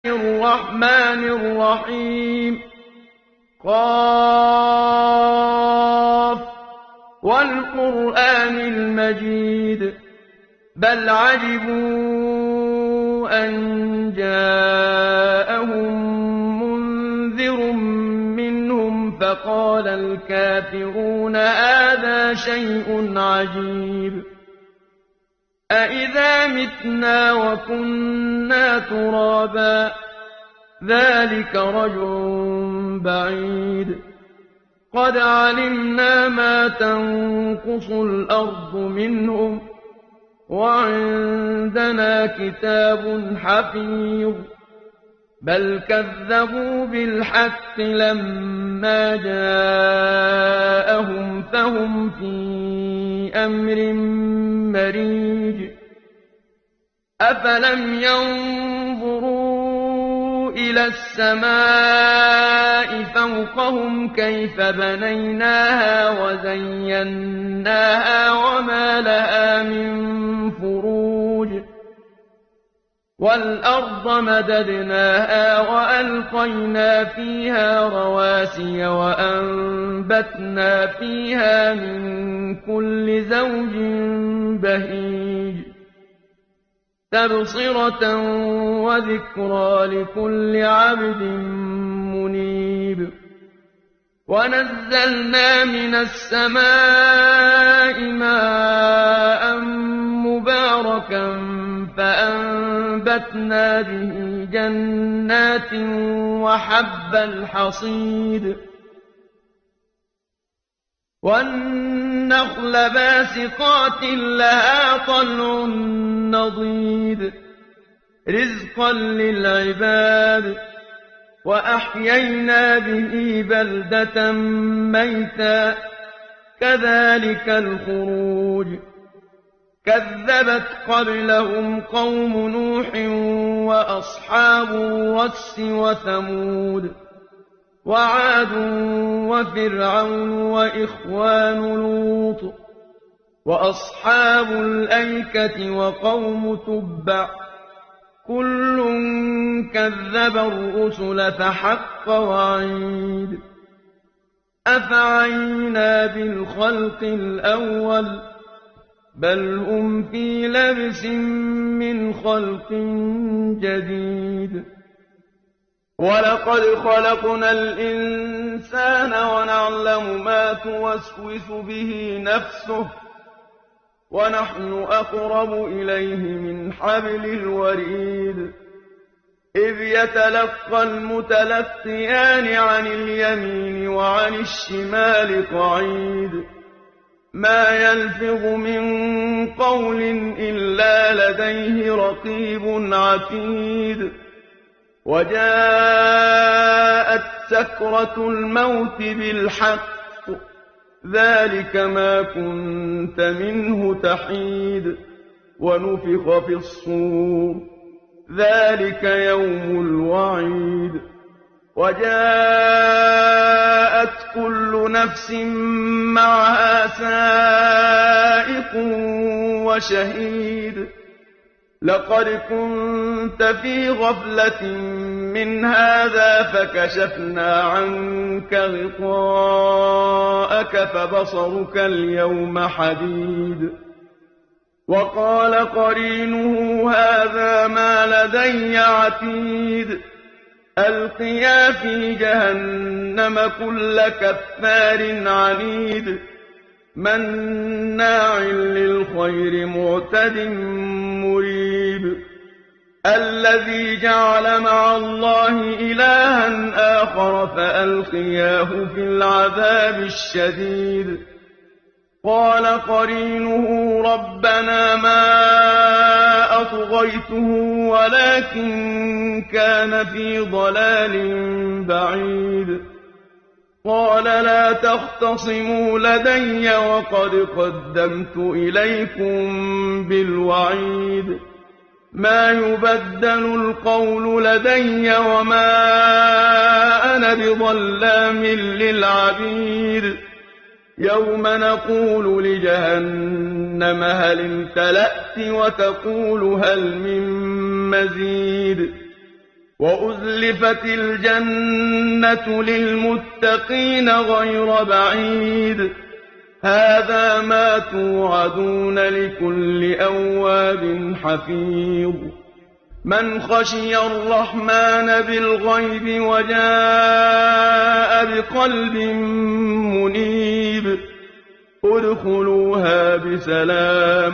الرحمن الرحيم قاف والقرآن المجيد بل عجبوا أن جاءهم منذر منهم فقال الكافرون هذا شيء عجيب أإذا متنا وكنا ترابا ذلك رجع بعيد قد علمنا ما تنقص الأرض منهم وعندنا كتاب حفيظ بل كذبوا بالحق لما جاءهم فهم في أمر مريج أفلم ينظروا إلى السماء فوقهم كيف بنيناها وزيناها وما لها من فروج والأرض مددناها وألقينا فيها رواسي وأنبتنا فيها من كل زوج بهيج تبصرة وذكرى لكل عبد منيب ونزلنا من السماء ماء مباركا فأنبتنا به جنات وحب الحصيد والنخل باسقات لها طلع نضيد رزقا للعباد وأحيينا به بلدة ميتا كذلك الخروج كذبت قبلهم قوم نوح وأصحاب الرس وثمود وعاد وفرعون وإخوان لوط وأصحاب الأيكة وقوم تبع كل كذب الرسل فحق وعيد أفعينا بالخلق الأول بل هم في لبس من خلق جديد ولقد خلقنا الإنسان ونعلم ما توسوس به نفسه ونحن أقرب إليه من حبل الوريد إذ يتلقى المتلقيان عن اليمين وعن الشمال قعيد ما يلفظ من قول إلا لديه رقيب عتيد وجاءت سكرة الموت بالحق ذلك ما كنت منه تحيد ونفخ في الصور ذلك يوم الوعيد وجاءت كل نفس معها سائق وشهيد لقد كنت في غفلة من هذا فكشفنا عنك غطاءك فبصرك اليوم حديد وقال قرينه هذا ما لدي عتيد ألقيا في جهنم كل كفار عنيد مناع للخير معتد مريب الذي جعل مع الله إلها آخر فألقياه في العذاب الشديد قال قرينه ربنا ما أطغيته ولكن كان في ضلال بعيد قال لا تختصموا لدي وقد قدمت إليكم بالوعيد ما يبدل القول لدي وما أنا بظلام للعبيد يوم نقول لجهنم هل امتلأت وتقول هل من مزيد وَأُزْلِفَتِ الْجَنَّةُ لِلْمُتَّقِينَ غَيْرَ بَعِيدٍ هَٰذَا مَا تُوعَدُونَ لِكُلِّ أَوَّابٍ حَفِيظٍ مَّنْ خَشِيَ الرَّحْمَٰنَ بِالْغَيْبِ وَجَاءَ بِقَلْبٍ مُّنِيبٍ ادْخُلُوهَا بِسَلَامٍ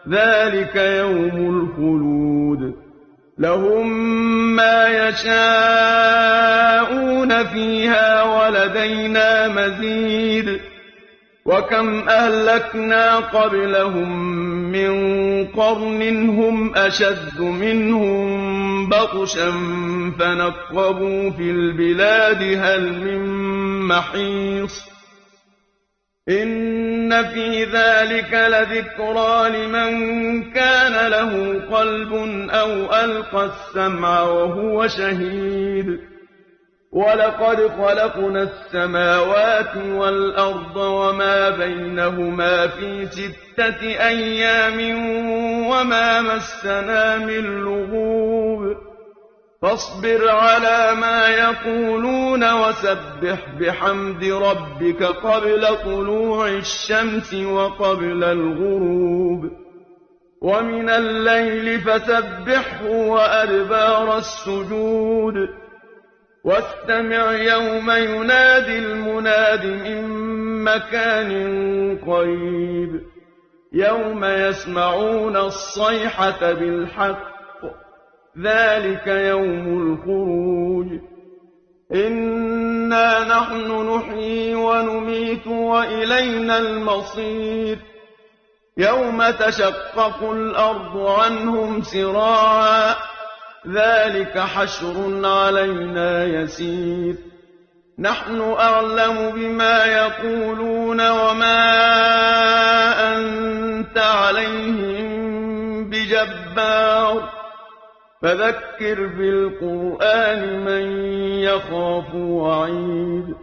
ذَٰلِكَ يَوْمُ الْخُلُودِ لَهُم مَّا يَشَاءُونَ فِيهَا وَلَدَيْنَا مَزِيدٌ وَكَمْ أَهْلَكْنَا قَبْلَهُم مِّن قَرْنٍ هُمْ أَشَدُّ مِنْهُم بَطْشًا فَنَقَّبُوا فِي الْبِلَادِ هَلْ مِن مَّحِيصٍ إِنَّ فِي ذَٰلِكَ لَذِكْرَىٰ لِمَن كَانَ لَهُ قَلْبٌ أَوْ أَلْقَى السَّمْعَ وَهُوَ شَهِيدٌ وَلَقَدْ خَلَقْنَا السَّمَاوَاتِ وَالْأَرْضَ وَمَا بَيْنَهُمَا فِي 6 أَيَّامٍ وَمَا مَسَّنَا مِن لُّغُوبٍ فاصبر على ما يقولون وسبح بحمد ربك قبل طلوع الشمس وقبل الغروب ومن الليل فسبحه وأدبار السجود واستمع يوم ينادي المناد من مكان قريب يوم يسمعون الصيحة بالحق ذلك يوم الخروج إنا نحن نحيي ونميت وإلينا المصير يوم تشقق الأرض عنهم سراعا ذلك حشر علينا يسير نحن أعلم بما يقولون وما أنت عليهم بجبار فذكر بالقرآن من يخاف وعيد